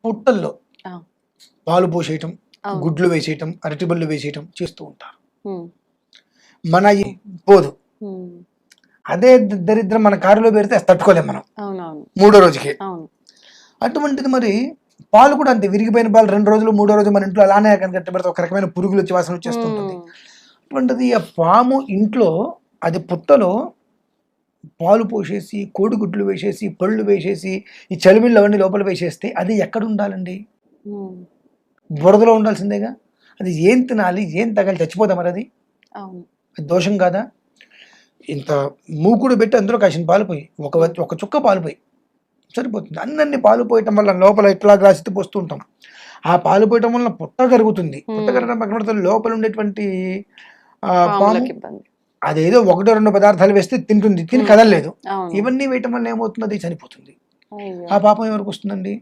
పుట్టల్లో ఆ, పాలు పోసేయటం, అవును. గుడ్లు వేసేయటం, అరటిబళ్ళు వేసేయటం చేస్తూ ఉంటారు. ఉమ్, మన పోదు. ఉమ్, అదే దరిద్రం మన కారులో పెడితే అది తట్టుకోలేం మనం అవునవును. మూడో రోజుకి. అవును. అటువంటిది మరి పాలు కూడా అంతే, విరిగిపోయిన పాలు 2 రోజులు 3వ రోజు మన ఇంట్లో అలానే కట్టబెడితే ఒక రకమైన పురుగులు వచ్చి వాసన వచ్చేస్తుంటుంది. ఉమ్, అటువంటిది ఆ పాము ఇంట్లో అది పుట్టలో పాలు పోసేసి కోడిగుడ్లు వేసేసి పళ్ళు వేసేసి ఈ చలిమిళ్ళు అవన్నీ లోపల వేసేస్తే అది ఎక్కడ ఉండాలండి? ఉమ్, బురదలో ఉండాల్సిందేగా. అది ఏం తినాలి, ఏం తగాలి, చచ్చిపోదా మరి అది? అవును. అది దోషం కాదా? ఇంత మూకుడు పెట్టి అందులో కాసిన పాలు పోయి ఒక చుక్క పాలు పోయి సరిపోతుంది. అన్నీ పాలు పోయటం వల్ల లోపల ఇట్లా గ్లాసితో పోస్తూ ఉంటాం. ఆ పాలు పోయటం వల్ల పుట్ట కరుగుతుంది. పుట్ట కరగడం పక్కన పెడితే లోపల ఉండేటువంటి పాము పాములకు ఇబ్బంది. అదేదో 1-2 పదార్థాలు వేస్తే తింటుంది, తిని కదలలేదు. అవును. ఇవన్నీ వేయటం వల్ల ఏమవుతుంది? అది చనిపోతుంది. అయ్యో. ఆ పాపం ఎవరికి వస్తుందండి?